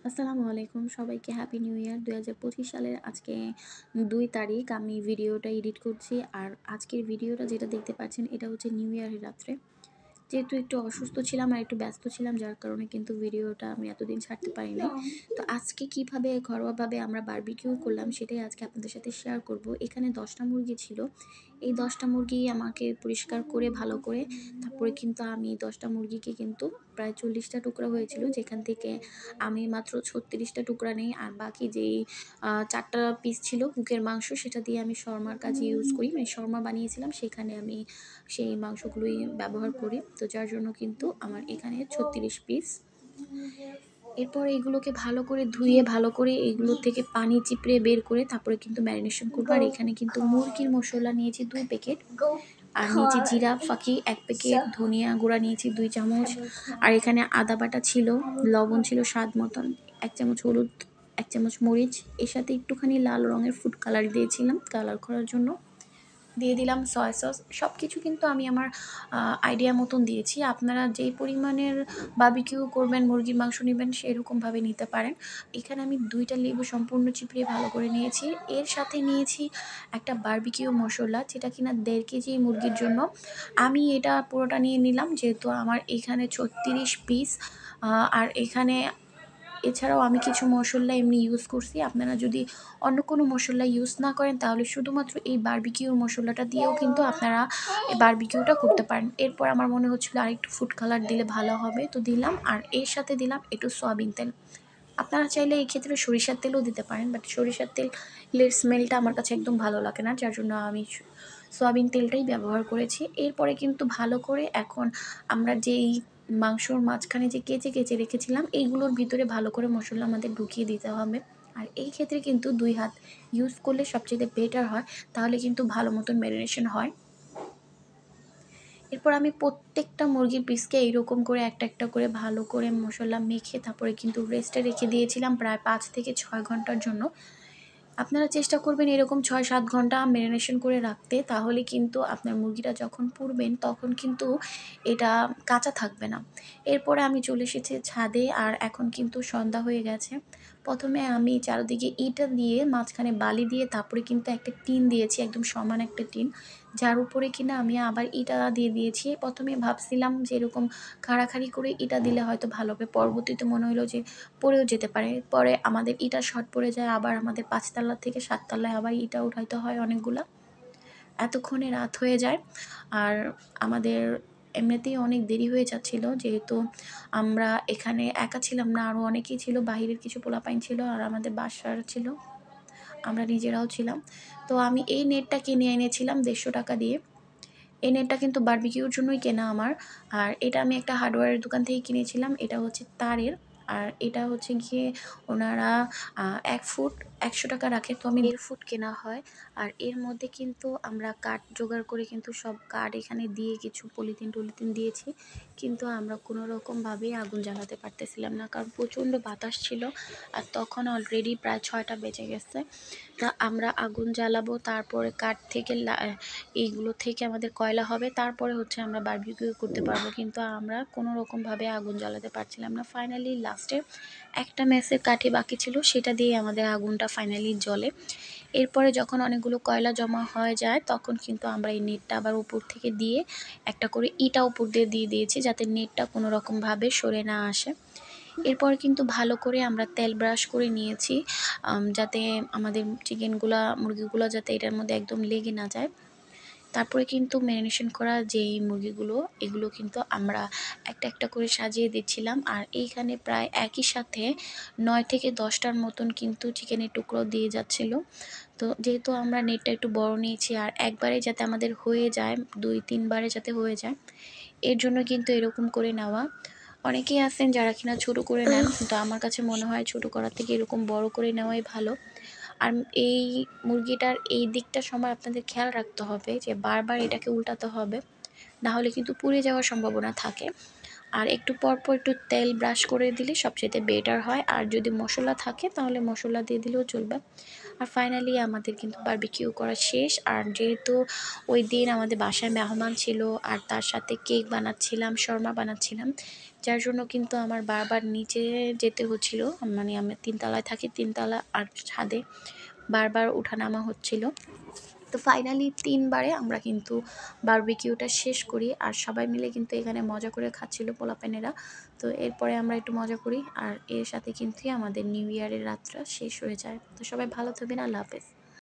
আসসালামু আলাইকুম সবাইকে হ্যাপি নিউ ইয়ার 2025 সালের আজকে 2 তারিখ আমি ভিডিওটা এডিট করছি। আর আজকের ভিডিওটা যেটা দেখতে পাচ্ছেন এটা হচ্ছে নিউ ইয়ারের রাত্রে। যেহেতু একটু অসুস্থ ছিলাম আর একটু ব্যস্ত ছিলাম, যার কারণে কিন্তু ভিডিওটা আমি এতদিন ছাড়তে পারিনি। তো আজকে কিভাবে ঘরোয়াভাবে আমরা বারবিকিউ করলাম সেটাই আজকে আপনাদের সাথে শেয়ার করব। এখানে 10টা মুরগি ছিল। এই 10টা মুরগি আমাকে পরিষ্কার করে ভালো করে তারপরে কিন্তু আমি 10টা মুরগিকে কিন্তু প্রায় 40টা টুকরা হয়েছিল, যেখান থেকে আমি মাত্র 36টা টুকরা নেই। আর বাকি যেই 4টা পিস ছিল বুকের মাংস, সেটা দিয়ে আমি শর্মার কাজে ইউজ করি, মানে শর্মা বানিয়েছিলাম সেখানে আমি সেই মাংসগুলোই ব্যবহার করি। তো যার জন্য কিন্তু আমার এখানে 36 পিস। এরপর এগুলোকে ভালো করে ধুয়ে ভালো করে এগুলো থেকে পানি চিপড়ে বের করে তারপরে কিন্তু ম্যারিনেশন করবো। আর এখানে কিন্তু মুরগির মশলা নিয়েছি 2 প্যাকেট, আর নিয়েছি জিরা ফাঁকি 1 প্যাকেট, ধনিয়া গুঁড়া নিয়েছি 2 চামচ, আর এখানে আদা বাটা ছিল, লবণ ছিল স্বাদ মতন, 1 চামচ হলুদ, 1 চামচ মরিচ, এর সাথে একটুখানি লাল রঙের ফুড কালার দিয়েছিলাম কালার করার জন্য, দিয়ে দিলাম সয়া সস। সব কিছু কিন্তু আমি আমার আইডিয়া মতন দিয়েছি। আপনারা যেই পরিমাণের বারবিকিউ করবেন, মুরগির মাংস নেবেন সেরকমভাবে নিতে পারেন। এখানে আমি 2টা লেবু সম্পূর্ণ চিপড়িয়ে ভালো করে নিয়েছি। এর সাথে নিয়েছি একটা বারবিকিউ মশলা, যেটা কিনা 1.5 কেজি মুরগির জন্য। আমি এটা পুরোটা নিয়ে নিলাম যেহেতু আমার এখানে 36 পিস। আর এখানে এছাড়াও আমি কিছু মশলা এমনি ইউজ করছি। আপনারা যদি অন্য কোনো মশলা ইউজ না করেন তাহলে শুধুমাত্র এই বারবিকিউর মশলাটা দিয়েও কিন্তু আপনারা এই বারবিকিউটা করতে পারেন। এরপর আমার মনে হচ্ছিলো আরেকটু ফুড কালার দিলে ভালো হবে, তো দিলাম। আর এর সাথে দিলাম একটু সয়াবিন তেল। আপনারা চাইলে এই ক্ষেত্রে সরিষার তেলও দিতে পারেন, বাট সরিষার তেলের স্মেলটা আমার কাছে একদম ভালো লাগে না, যার জন্য আমি সয়াবিন তেলটাই ব্যবহার করেছি। এরপরে কিন্তু ভালো করে এখন আমরা যেই মাংসর মাঝখানে যে কেচে কেচে রেখেছিলাম এইগুলোর ভিতরে ভালো করে মশলা আমাদের ঢুকিয়ে দিতে হবে। আর এই ক্ষেত্রে কিন্তু 2 হাত ইউজ করলে সবচেয়ে বেটার হয়, তাহলে কিন্তু ভালো মতন ম্যারিনেশন হয়। এরপর আমি প্রত্যেকটা মুরগির পিসকে এইরকম করে একটা একটা করে ভালো করে মশলা মেখে তারপরে কিন্তু রেস্টে রেখে দিয়েছিলাম প্রায় 5 থেকে 6 ঘন্টার জন্য। আপনারা চেষ্টা করবেন এরকম 6-7 ঘন্টা ম্যারিনেশন করে রাখতে, তাহলে কিন্তু আপনার মুরগিটা যখন পুড়বেন তখন কিন্তু এটা কাঁচা থাকবে না। এরপরে আমি চলে এসেছি ছাদে, আর এখন কিন্তু সন্ধ্যা হয়ে গেছে। প্রথমে আমি চারদিকে ইটা দিয়ে মাঝখানে বালি দিয়ে তারপরে কিন্তু একটা টিন দিয়েছি, একদম সমান একটা টিন, যার উপরে কিনা আমি আবার ইটা দিয়ে দিয়েছি। প্রথমে ভাবছিলাম যে এরকম খাড়াখাড়ি করে ইটা দিলে হয়তো ভালো হবে, পরবর্তীতে মনে হলো যে পড়েও যেতে পারে। পরে আমাদের ইটা শর্ট পড়ে যায়, আবার আমাদের 5 তলা থেকে 7 তলায় আবার ইটা উঠাইতে হয় অনেকগুলা। এতক্ষণে রাত হয়ে যায়। আর আমাদের এমনিতেই অনেক দেরি হয়ে যাচ্ছিল, যেহেতু আমরা এখানে একা ছিলাম না, আরও অনেকেই ছিল, বাহিরের কিছু পোলাপাইন ছিল আর আমাদের বাসার ছিল, আমরা নিজেরাও ছিলাম। তো আমি এই নেটটা কিনে এনেছিলাম 150 টাকা দিয়ে। এই নেটটা কিন্তু বারবিকিউর জন্যই কেনা আমার। আর এটা আমি একটা হার্ডওয়্যারের দোকান থেকে কিনেছিলাম। এটা হচ্ছে তারের, আর এটা হচ্ছে গিয়ে ওনারা 1 ফুট 100 টাকা রাখে, তো আমি 1.5 ফুট কেনা হয়। আর এর মধ্যে কিন্তু আমরা কাঠ জোগাড় করে কিন্তু সব কাঠ এখানে দিয়ে কিছু পলিথিন টলিথিন দিয়েছি, কিন্তু আমরা কোনো রকমভাবেই আগুন জ্বালাতে পারতেছিলাম না, কারণ প্রচণ্ড বাতাস ছিল। আর তখন অলরেডি প্রায় 6টা বেজে গেছে। তা আমরা আগুন জ্বালাবো, তারপরে কাঠ থেকে এইগুলো থেকে আমাদের কয়লা হবে, তারপরে হচ্ছে আমরা বারবিকিউ করতে পারবো, কিন্তু আমরা কোনো রকমভাবে আগুন জ্বালাতে পারছিলাম না। ফাইনালি লাস্টে একটা ম্যাচের কাঠি বাকি ছিল, সেটা দিয়ে আমাদের আগুনটা ফাইনালি জ্বলে। এরপরে যখন অনেকগুলো কয়লা জমা হয়ে যায় তখন কিন্তু আমরা এই নেটটা আবার উপর থেকে দিয়ে একটা করে ইটা উপর দিয়ে দিয়েছি, যাতে নেটটা কোনো রকমভাবে সরে না আসে। এরপর কিন্তু ভালো করে আমরা তেল ব্রাশ করে নিয়েছি, যাতে আমাদের মুরগিগুলো যাতে এটার মধ্যে একদম লেগে না যায়। তারপরে কিন্তু ম্যারিনেশন করা যেই মুরগিগুলো এগুলো কিন্তু আমরা একটা একটা করে সাজিয়ে দিচ্ছিলাম। আর এইখানে প্রায় একই সাথে 9 থেকে 10টার মতন কিন্তু চিকেনের টুকরো দিয়ে যাচ্ছিল। তো যেহেতু আমরা নেটটা একটু বড় নিয়েছি আর একবারে যাতে আমাদের হয়ে যায়, 2-3 বারে যাতে হয়ে যায়, এর জন্য কিন্তু এরকম করে নেওয়া। অনেকেই আছেন যারা কিনা ছোট করে নেন, কিন্তু আমার কাছে মনে হয় ছোট করার থেকে এরকম বড় করে নেওয়াই ভালো। আর এই মুরগিটার এই দিকটা সময় আপনাদের খেয়াল রাখতে হবে যে বারবার এটাকে উল্টাতে হবে, না হলে কিন্তু পুড়ে যাওয়ার সম্ভাবনা থাকে। আর একটু পরপর একটু তেল ব্রাশ করে দিলে সবচেয়ে বেটার হয়, আর যদি মশলা থাকে তাহলে মশলা দিয়ে দিলেও চলবে। আর ফাইনালি আমাদের কিন্তু বারবিকিউ করা শেষ। আর যেহেতু ওই দিন আমাদের বাসায় মেহমান ছিল আর তার সাথে কেক বানাচ্ছিলাম, শর্মা বানাচ্ছিলাম, যার জন্য কিন্তু আমার বারবার নিচে যেতে হচ্ছিল। মানে আমি ৩ তলায় থাকি, ৩ তলা আর ছাদে বারবার ওঠা-নামা হচ্ছিল। তো ফাইনালি ৩ বারে আমরা কিন্তু বারবিকিউটা শেষ করি। আর সবাই মিলে কিন্তু এখানে মজা করে খাচ্ছিল পোলাপানেরা। তো এরপরে আমরা একটু মজা করি। আর এর সাথে কিন্তু আমাদের নিউ ইয়ারের রাতটা শেষ হয়ে যায়। তো সবাই ভালো থাকবেন। আল্লাহ হাফেজ।